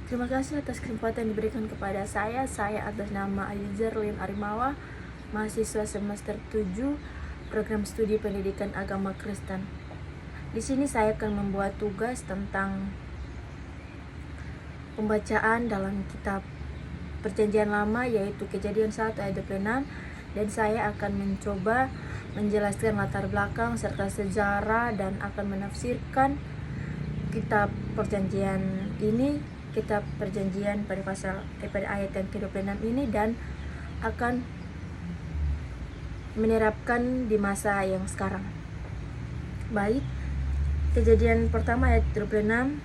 Terima kasih atas kesempatan yang diberikan kepada saya. Saya atas nama Ayu Zerlin Arimawa, mahasiswa semester 7 program studi pendidikan agama Kristen. Di sini saya akan membuat tugas tentang pembacaan dalam kitab Perjanjian Lama, yaitu Kejadian 1 ayat 26, dan saya akan mencoba menjelaskan latar belakang serta sejarah dan akan menafsirkan kitab perjanjian ini, kitab perjanjian pada ayat yang ke-26 ini, dan akan menerapkan di masa yang sekarang. Baik, Kejadian pertama ayat 26,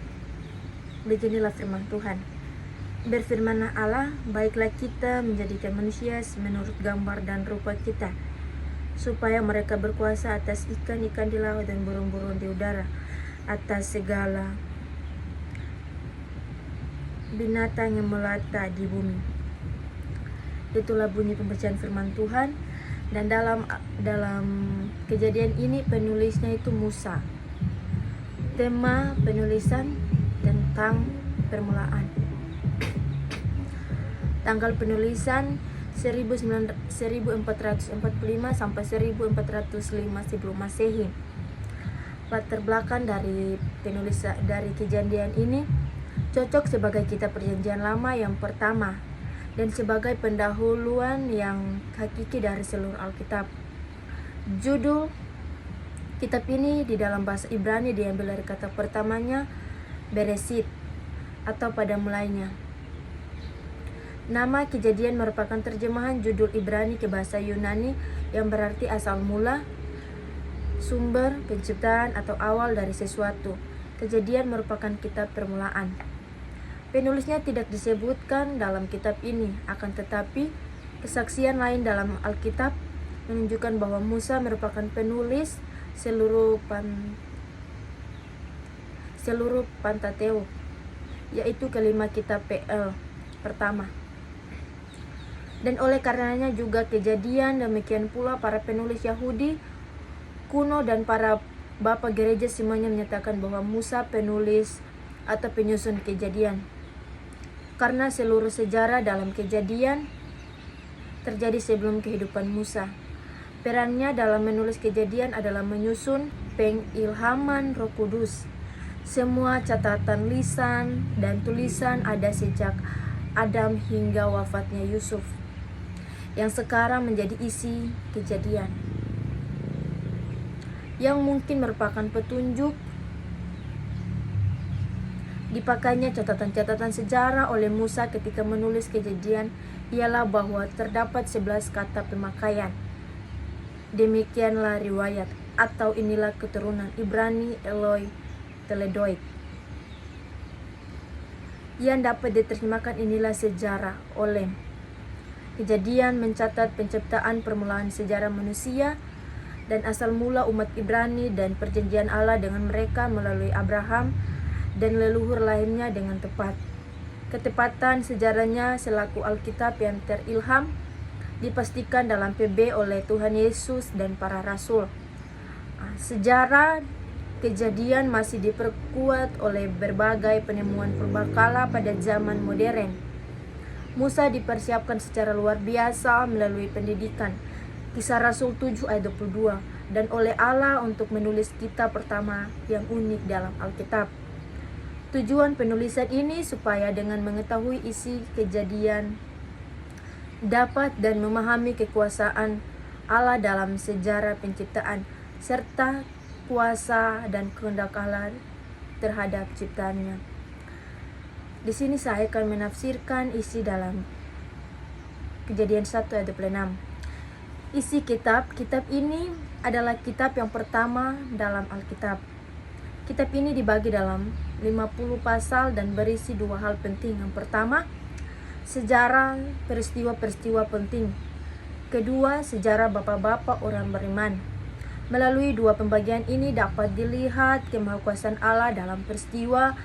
beginilah firman Tuhan. Berfirmanlah Allah, baiklah kita menjadikan manusia menurut gambar dan rupa kita, supaya mereka berkuasa atas ikan-ikan di laut dan burung-burung di udara, atas segala binatang yang melata di bumi. Itulah bunyi pembacaan firman Tuhan. Dan dalam kejadian ini penulisnya itu Musa. Tema penulisan tentang permulaan. Tanggal penulisan 1445 sampai 1405 sebelum Masehi. Latar belakang dari kejadian ini cocok sebagai kitab perjanjian lama yang pertama dan sebagai pendahuluan yang hakiki dari seluruh Alkitab. Judul kitab ini di dalam bahasa Ibrani diambil dari kata pertamanya Beresit atau pada mulainya. Nama kejadian merupakan terjemahan judul Ibrani ke bahasa Yunani yang berarti asal mula, sumber, penciptaan atau awal dari sesuatu. Kejadian merupakan kitab permulaan. Penulisnya tidak disebutkan dalam kitab ini, akan tetapi kesaksian lain dalam Alkitab menunjukkan bahwa Musa merupakan penulis seluruh Pentateuch, yaitu kelima kitab PL pertama. Dan oleh karenanya juga Kejadian, demikian pula para penulis Yahudi kuno dan para bapak gereja semuanya menyatakan bahwa Musa penulis atau penyusun Kejadian. Karena seluruh sejarah dalam Kejadian terjadi sebelum kehidupan Musa. Perannya dalam menulis Kejadian adalah menyusun pengilhaman Roh Kudus. Semua catatan lisan dan tulisan ada sejak Adam hingga wafatnya Yusuf, yang sekarang menjadi isi Kejadian, yang mungkin merupakan petunjuk dipakainya catatan-catatan sejarah oleh Musa ketika menulis Kejadian ialah bahwa terdapat 11 kata pemakaian. Demikianlah riwayat, atau inilah keturunan Ibrani Eloi Teledoid, yang dapat diterjemahkan inilah sejarah oleh Kejadian mencatat penciptaan permulaan sejarah manusia dan asal mula umat Ibrani dan perjanjian Allah dengan mereka melalui Abraham dan leluhur lainnya dengan tepat. Ketepatan sejarahnya selaku Alkitab yang terilham dipastikan dalam PB oleh Tuhan Yesus dan para rasul. Sejarah Kejadian masih diperkuat oleh berbagai penemuan purbakala pada zaman modern. Musa dipersiapkan secara luar biasa melalui pendidikan Kisah Rasul 7 ayat 22 dan oleh Allah untuk menulis kitab pertama yang unik dalam Alkitab. Tujuan penulisan ini supaya dengan mengetahui isi Kejadian dapat dan memahami kekuasaan Allah dalam sejarah penciptaan serta kuasa dan kehendak Allah terhadap ciptaannya. Di sini saya akan menafsirkan isi dalam Kejadian 1 ayat 26. Isi kitab ini adalah kitab yang pertama dalam Alkitab. Kitab ini dibagi dalam 50 pasal dan berisi dua hal penting. Yang pertama, sejarah peristiwa-peristiwa penting. Kedua, sejarah bapak-bapak orang beriman. Melalui dua pembagian ini dapat dilihat kemahakuasaan Allah dalam peristiwa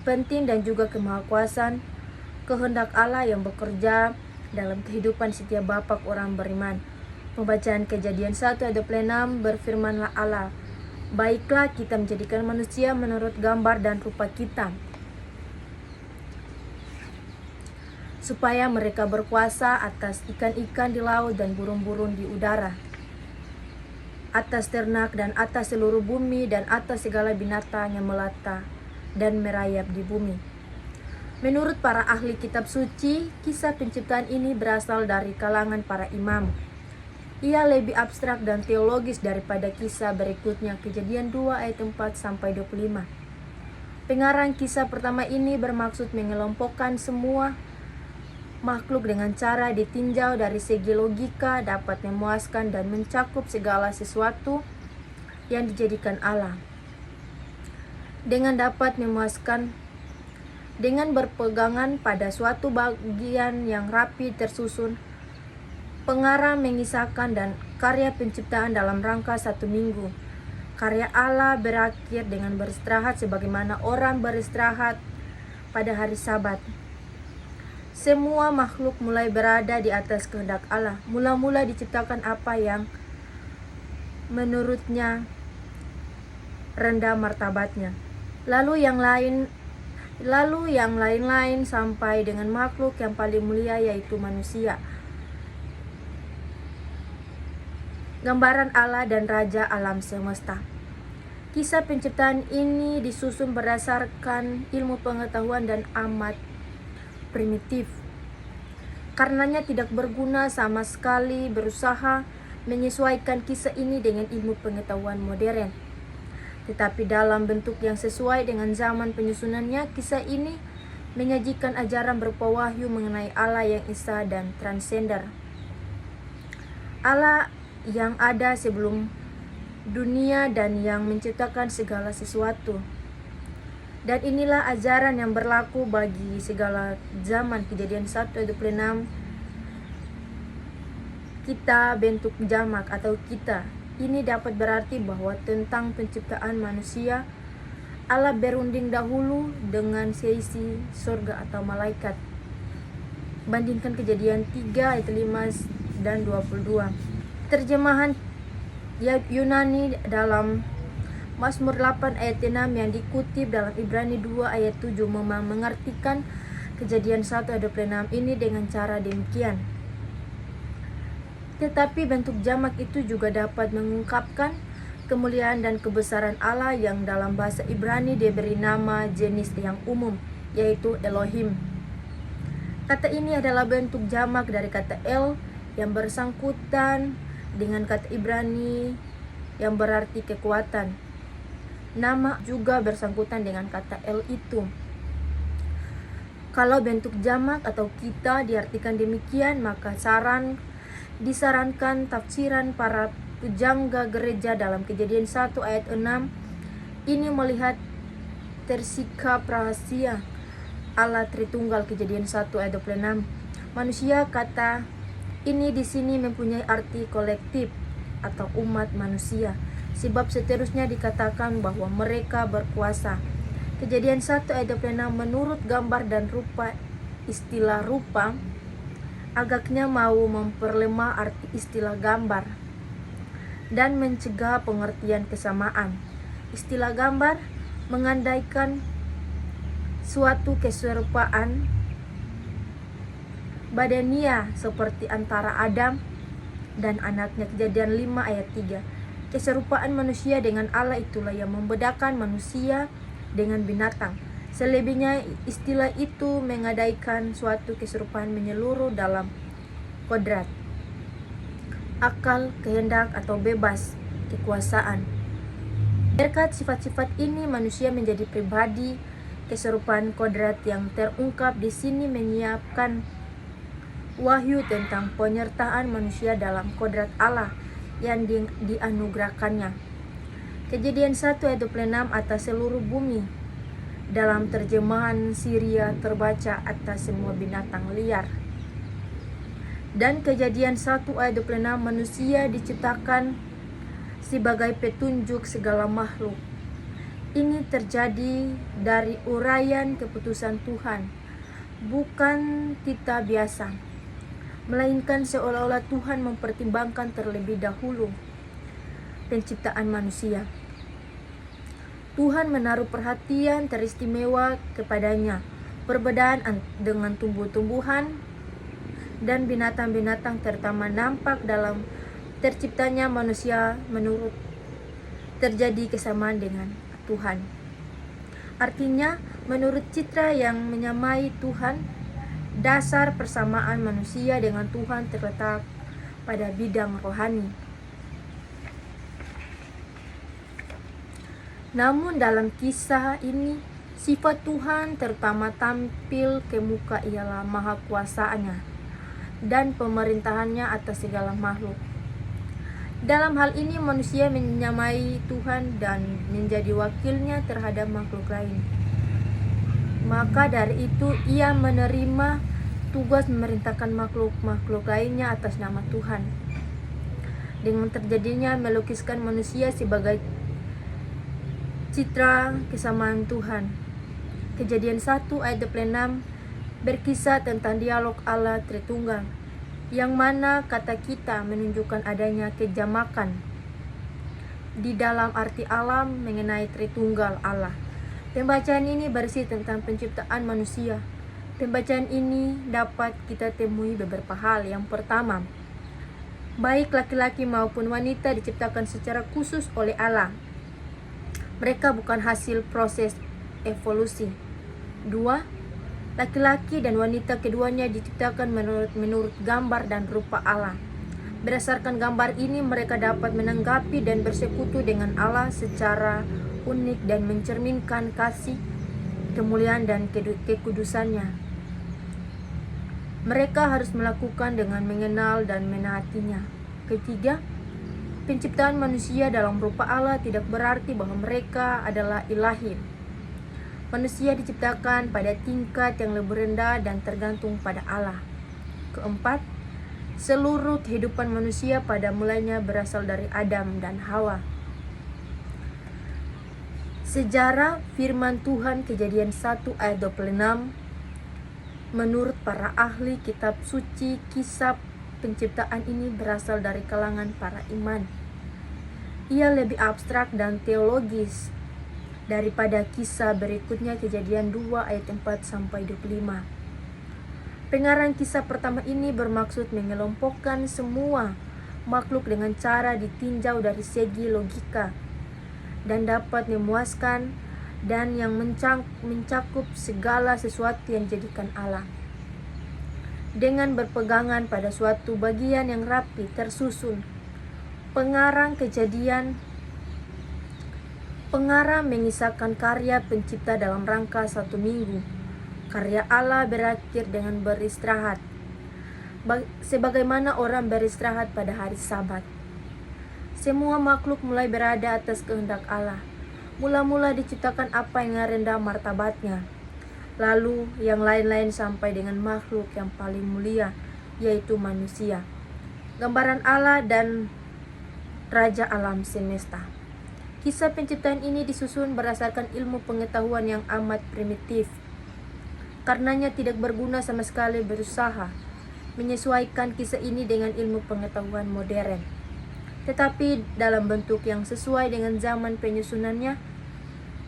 penting dan juga kemahakuasaan kehendak Allah yang bekerja dalam kehidupan setiap bapak orang beriman. Pembacaan Kejadian 1 ayat 26, berfirmanlah Allah, baiklah kita menjadikan manusia menurut gambar dan rupa kita, supaya mereka berkuasa atas ikan-ikan di laut dan burung-burung di udara, atas ternak dan atas seluruh bumi dan atas segala binatang yang melata dan merayap di bumi. Menurut para ahli kitab suci, kisah penciptaan ini berasal dari kalangan para imam. Ia lebih abstrak dan teologis daripada kisah berikutnya, Kejadian 2 ayat 4-25. Pengarang kisah pertama ini bermaksud mengelompokkan semua makhluk dengan cara ditinjau dari segi logika, dapat memuaskan dan mencakup segala sesuatu yang dijadikan Allah. Dengan dapat memuaskan, dengan berpegangan pada suatu bagian yang rapi tersusun, pengarang mengisahkan dan karya penciptaan dalam rangka 1 minggu. Karya Allah berakhir dengan beristirahat sebagaimana orang beristirahat pada hari Sabat. Semua makhluk mulai berada di atas kehendak Allah. Mula-mula diciptakan apa yang menurutnya rendah martabatnya. Lalu yang lain-lain sampai dengan makhluk yang paling mulia, yaitu manusia, gambaran Allah dan Raja alam semesta. Kisah penciptaan ini disusun berdasarkan ilmu pengetahuan dan amat primitif. Karenanya tidak berguna sama sekali berusaha menyesuaikan kisah ini dengan ilmu pengetahuan modern. Tetapi dalam bentuk yang sesuai dengan zaman penyusunannya, kisah ini menyajikan ajaran berupa wahyu mengenai Allah yang esa dan transender. Allah yang ada sebelum dunia dan yang menciptakan segala sesuatu. Dan inilah ajaran yang berlaku bagi segala zaman. Kejadian 1 ayat 26. Kita bentuk jamak atau kita. Ini dapat berarti bahwa tentang penciptaan manusia, Allah berunding dahulu dengan seisi surga atau malaikat. Bandingkan Kejadian 3 ayat 5 dan 22. Terjemahan Yunani dalam Mazmur 8 ayat 6 yang dikutip dalam Ibrani 2 ayat 7 mengartikan Kejadian 1 ayat 26 ini dengan cara demikian. Tetapi bentuk jamak itu juga dapat mengungkapkan kemuliaan dan kebesaran Allah yang dalam bahasa Ibrani diberi nama jenis yang umum, yaitu Elohim. Kata ini adalah bentuk jamak dari kata El yang bersangkutan dengan kata Ibrani yang berarti kekuatan. Nama juga bersangkutan dengan kata El itu. Kalau bentuk jamak atau kita diartikan demikian, maka disarankan tafsiran para pujangga gereja dalam Kejadian 1 ayat 6 ini melihat tersikap rahasia Allah Tritunggal. Kejadian 1 ayat 26. Manusia, kata ini di sini mempunyai arti kolektif atau umat manusia, sebab seterusnya dikatakan bahwa mereka berkuasa. Kejadian 1 ayat 26 menurut gambar dan rupa. Istilah rupa agaknya mau memperlemah arti istilah gambar dan mencegah pengertian kesamaan. Istilah gambar mengandaikan suatu keserupaan badania seperti antara Adam dan anaknya. Kejadian 5 ayat 3. Keserupaan manusia dengan Allah itulah yang membedakan manusia dengan binatang. Selebihnya istilah itu mengandaikan suatu keserupaan menyeluruh dalam kodrat, akal, kehendak atau bebas, kekuasaan. Berkat sifat-sifat ini manusia menjadi pribadi. Keserupaan kodrat yang terungkap di sini menyiapkan wahyu tentang penyertaan manusia dalam kodrat Allah yang dianugerahkannya. Kejadian 1 ayat 26 atas seluruh bumi. Dalam terjemahan Syria terbaca atas semua binatang liar. Dan Kejadian 1 ayat 26 manusia diciptakan sebagai petunjuk segala makhluk. Ini terjadi dari uraian keputusan Tuhan, bukan titah biasa, melainkan seolah-olah Tuhan mempertimbangkan terlebih dahulu penciptaan manusia. Tuhan menaruh perhatian teristimewa kepadanya Perbedaan dengan tumbuh-tumbuhan dan binatang-binatang terutama nampak dalam terciptanya manusia menurut terjadi kesamaan dengan Tuhan. Artinya, menurut citra yang menyamai Tuhan, dasar persamaan manusia dengan Tuhan terletak pada bidang rohani. Namun dalam kisah ini, sifat Tuhan terutama tampil ke muka ialah maha kuasanya dan pemerintahannya atas segala makhluk. Dalam hal ini manusia menyamai Tuhan dan menjadi wakilnya terhadap makhluk lain. Maka dari itu ia menerima tugas memerintahkan makhluk-makhluk lainnya atas nama Tuhan. Dengan terjadinya melukiskan manusia sebagai citra kesamaan Tuhan. Kejadian 1 ayat 26 berkisah tentang dialog Allah Tritunggal, yang mana kata kita menunjukkan adanya kejamakan di dalam arti alam mengenai Tritunggal Allah. Pembacaan ini berisi tentang penciptaan manusia. Pembacaan ini dapat kita temui beberapa hal. Yang pertama, baik laki-laki maupun wanita diciptakan secara khusus oleh Allah. Mereka bukan hasil proses evolusi. 2. Laki-laki dan wanita keduanya diciptakan menurut gambar dan rupa Allah. Berdasarkan gambar ini mereka dapat menanggapi dan bersekutu dengan Allah secara unik dan mencerminkan kasih, kemuliaan dan kekudusannya. Mereka harus melakukan dengan mengenal dan menaatinya. Ketiga, penciptaan manusia dalam rupa Allah tidak berarti bahwa mereka adalah ilahi. Manusia diciptakan pada tingkat yang lebih rendah dan tergantung pada Allah. Keempat, seluruh kehidupan manusia pada mulanya berasal dari Adam dan Hawa. Sejarah firman Tuhan Kejadian 1 ayat 26, menurut para ahli kitab suci, kisah penciptaan ini berasal dari kalangan para iman. Ia lebih abstrak dan teologis daripada kisah berikutnya Kejadian 2 ayat 4-25. Pengarang kisah pertama ini bermaksud mengelompokkan semua makhluk dengan cara ditinjau dari segi logika dan dapat memuaskan dan yang mencakup segala sesuatu yang dijadikan Allah. Dengan berpegangan pada suatu bagian yang rapi tersusun, pengarang mengisahkan karya pencipta dalam rangka 1 minggu. Karya Allah berakhir dengan beristirahat, sebagaimana orang beristirahat pada hari Sabat. Semua makhluk mulai berada atas kehendak Allah. Mula-mula diciptakan apa yang rendah martabatnya, lalu yang lain-lain sampai dengan makhluk yang paling mulia, yaitu manusia, gambaran Allah dan Raja alam semesta. Kisah penciptaan ini disusun berdasarkan ilmu pengetahuan yang amat primitif. Karenanya tidak berguna sama sekali berusaha menyesuaikan kisah ini dengan ilmu pengetahuan modern. Tetapi dalam bentuk yang sesuai dengan zaman penyusunannya,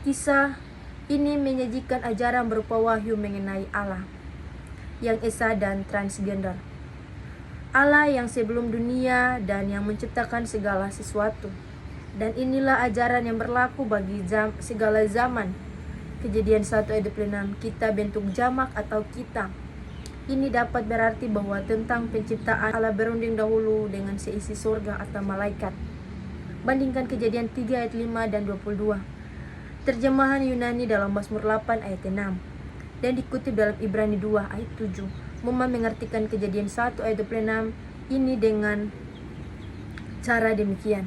kisah ini menyajikan ajaran berupa wahyu mengenai Allah yang esa dan transgender. Allah yang sebelum dunia dan yang menciptakan segala sesuatu. Dan inilah ajaran yang berlaku bagi segala zaman. Kejadian 1 ayat 26, kita bentuk jamak atau kita. Ini dapat berarti bahwa tentang penciptaan Allah berunding dahulu dengan seisi surga atau malaikat. Bandingkan Kejadian 3 ayat 5 dan 22. Terjemahan Yunani dalam Mazmur 8 ayat 6 dan dikutip dalam Ibrani 2 ayat 7. Mema mengartikan Kejadian 1 ayat 26 ini dengan cara demikian.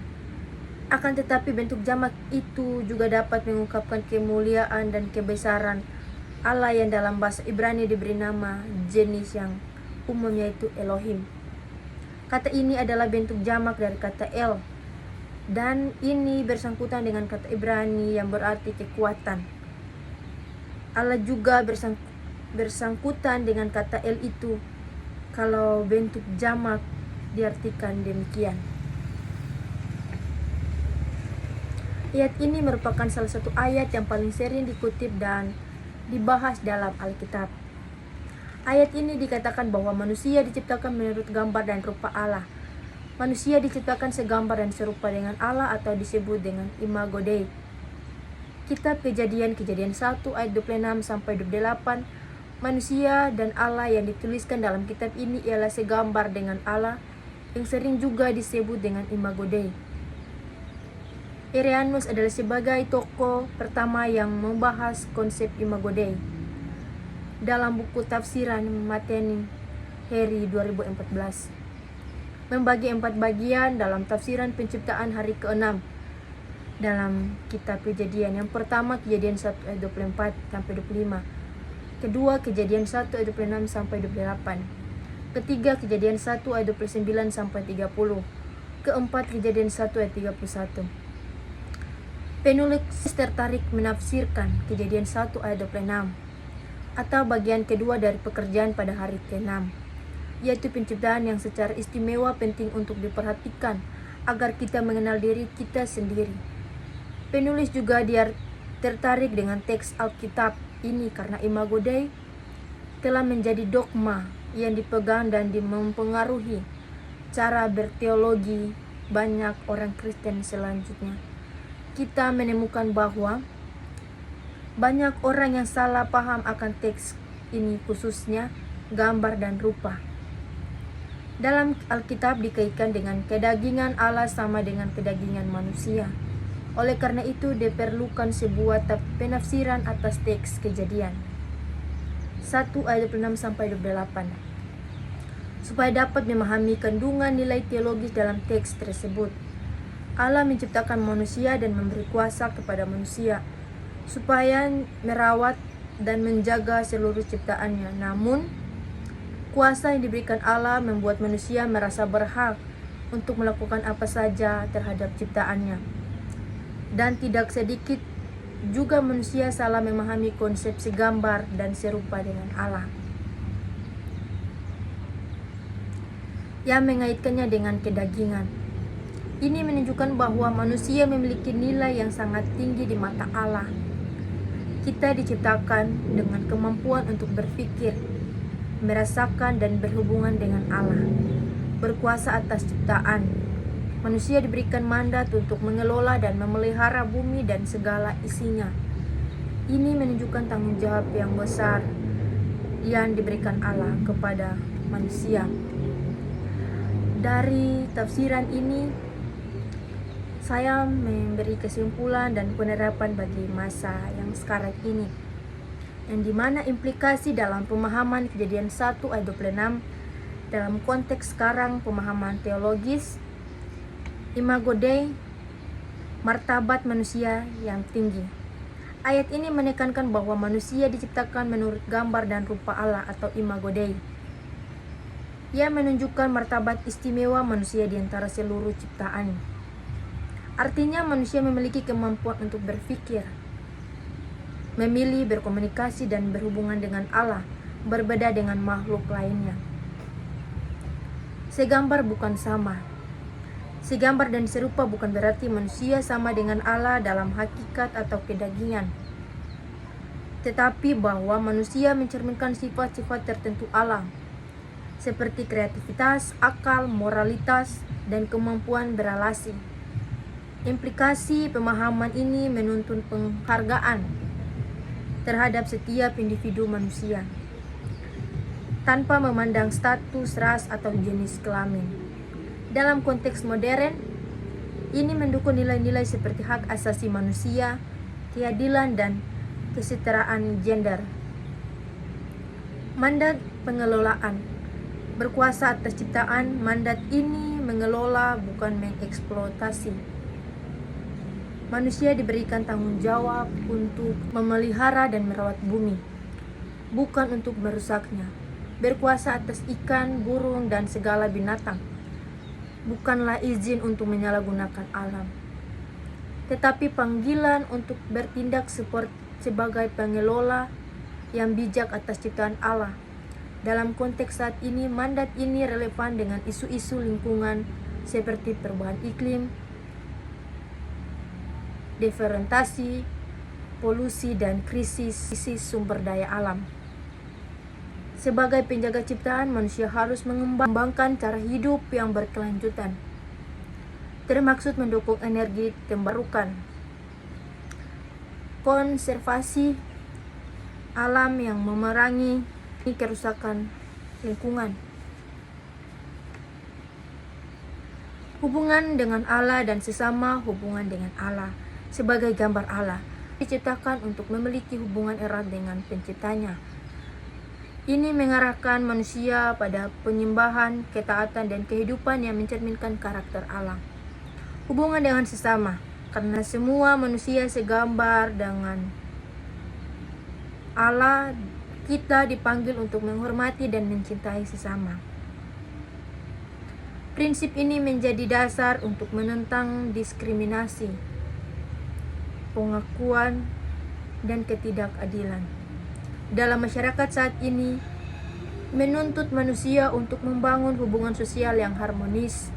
Akan tetapi bentuk jamak itu juga dapat mengungkapkan kemuliaan dan kebesaran Allah yang dalam bahasa Ibrani diberi nama jenis yang umum yaitu Elohim. Kata ini adalah bentuk jamak dari kata El, dan ini bersangkutan dengan kata Ibrani yang berarti kekuatan. Allah juga bersangkutan dengan kata El itu kalau bentuk jamak diartikan demikian. Ayat ini merupakan salah satu ayat yang paling sering dikutip dan dibahas dalam Alkitab. Ayat ini dikatakan bahwa manusia diciptakan menurut gambar dan rupa Allah. Manusia diciptakan segambar dan serupa dengan Allah atau disebut dengan imago Dei. Kitab Kejadian 1 ayat 26 sampai 28, manusia dan Allah yang dituliskan dalam kitab ini ialah segambar dengan Allah, yang sering juga disebut dengan imago Dei. Irenaeus adalah sebagai tokoh pertama yang membahas konsep imago Dei dalam buku tafsiran Mateni Heri 2014. Membagi 4 bagian dalam tafsiran penciptaan hari ke-6 dalam kitab Kejadian. Yang pertama Kejadian 1 ayat 24 sampai 25. Kedua Kejadian 1 ayat 26 sampai 28. Ketiga Kejadian 1 ayat 29 sampai 30. Keempat Kejadian 1 ayat 31. Penulis tertarik menafsirkan Kejadian 1 ayat 26 atau bagian kedua dari pekerjaan pada hari ke-6, yaitu penciptaan yang secara istimewa penting untuk diperhatikan agar kita mengenal diri kita sendiri. Penulis juga tertarik dengan teks Alkitab ini karena imago Dei telah menjadi dogma yang dipegang dan mempengaruhi cara berteologi banyak orang Kristen selanjutnya. Kita menemukan bahwa banyak orang yang salah paham akan teks ini, khususnya gambar dan rupa. Dalam Alkitab dikaitkan dengan kedagingan Allah sama dengan kedagingan manusia. Oleh karena itu diperlukan sebuah penafsiran atas teks Kejadian 1 ayat 26 sampai 28 supaya dapat memahami kandungan nilai teologis dalam teks tersebut. Allah menciptakan manusia dan memberi kuasa kepada manusia supaya merawat dan menjaga seluruh ciptaannya. Namun, kuasa yang diberikan Allah membuat manusia merasa berhak untuk melakukan apa saja terhadap ciptaannya. Dan tidak sedikit juga manusia salah memahami konsep segambar dan serupa dengan Allah, yang mengaitkannya dengan kedagingan. Ini menunjukkan bahwa manusia memiliki nilai yang sangat tinggi di mata Allah. Kita diciptakan dengan kemampuan untuk berpikir, merasakan dan berhubungan dengan Allah, berkuasa atas ciptaan. Manusia diberikan mandat untuk mengelola dan memelihara bumi dan segala isinya. Ini menunjukkan tanggung jawab yang besar yang diberikan Allah kepada manusia. Dari tafsiran ini, saya memberi kesimpulan dan penerapan bagi masa yang sekarang ini, yang dimana implikasi dalam pemahaman Kejadian 1 ayat 26 dalam konteks sekarang pemahaman teologis imago Dei, martabat manusia yang tinggi. Ayat ini menekankan bahwa manusia diciptakan menurut gambar dan rupa Allah atau imago Dei. Ia menunjukkan martabat istimewa manusia di antara seluruh ciptaan. Artinya manusia memiliki kemampuan untuk berpikir, memilih, berkomunikasi, dan berhubungan dengan Allah, berbeda dengan makhluk lainnya. Segambar bukan sama. Segambar dan serupa bukan berarti manusia sama dengan Allah dalam hakikat atau kedagingan, tetapi bahwa manusia mencerminkan sifat-sifat tertentu Allah, seperti kreativitas, akal, moralitas, dan kemampuan berelasi. Implikasi pemahaman ini menuntun penghargaan terhadap setiap individu manusia, tanpa memandang status, ras, atau jenis kelamin. Dalam konteks modern, ini mendukung nilai-nilai seperti hak asasi manusia, keadilan, dan kesetaraan gender. Mandat pengelolaan, berkuasa atas ciptaan. Mandat ini mengelola, bukan mengeksploitasi. Manusia diberikan tanggung jawab untuk memelihara dan merawat bumi, bukan untuk merusaknya. Berkuasa atas ikan, burung, dan segala binatang bukanlah izin untuk menyalahgunakan alam, tetapi panggilan untuk bertindak sebagai pengelola yang bijak atas ciptaan Allah. Dalam konteks saat ini, mandat ini relevan dengan isu-isu lingkungan seperti perubahan iklim, deforestasi, polusi, dan krisis sumber daya alam. Sebagai penjaga ciptaan, manusia harus mengembangkan cara hidup yang berkelanjutan, termaksud mendukung energi terbarukan, konservasi alam yang memerangi kerusakan lingkungan, hubungan dengan Allah dan sesama, hubungan dengan Allah sebagai gambar Allah, diciptakan untuk memiliki hubungan erat dengan penciptanya. Ini mengarahkan manusia pada penyembahan, ketaatan, dan kehidupan yang mencerminkan karakter Allah. Hubungan dengan sesama, karena semua manusia segambar dengan Allah, kita dipanggil untuk menghormati dan mencintai sesama. Prinsip ini menjadi dasar untuk menentang diskriminasi, pengakuan, dan ketidakadilan dalam masyarakat saat ini, menuntut manusia untuk membangun hubungan sosial yang harmonis,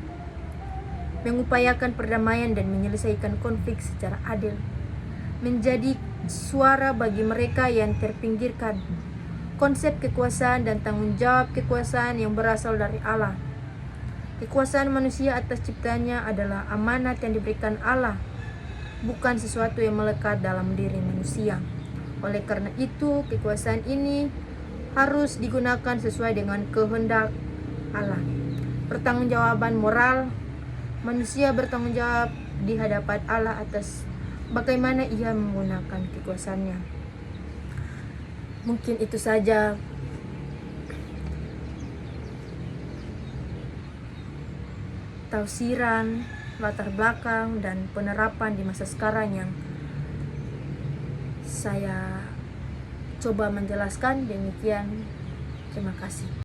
mengupayakan perdamaian dan menyelesaikan konflik secara adil, menjadi suara bagi mereka yang terpinggirkan. Konsep kekuasaan dan tanggung jawab kekuasaan yang berasal dari Allah. Kekuasaan manusia atas ciptaannya adalah amanat yang diberikan Allah, bukan sesuatu yang melekat dalam diri manusia. Oleh karena itu, kekuasaan ini harus digunakan sesuai dengan kehendak Allah. Pertanggungjawaban moral, manusia bertanggung jawab di hadapan Allah atas bagaimana ia menggunakan kekuasaannya. Mungkin itu saja tafsiran, latar belakang, dan penerapan di masa sekarang yang saya coba menjelaskan. Demikian, terima kasih.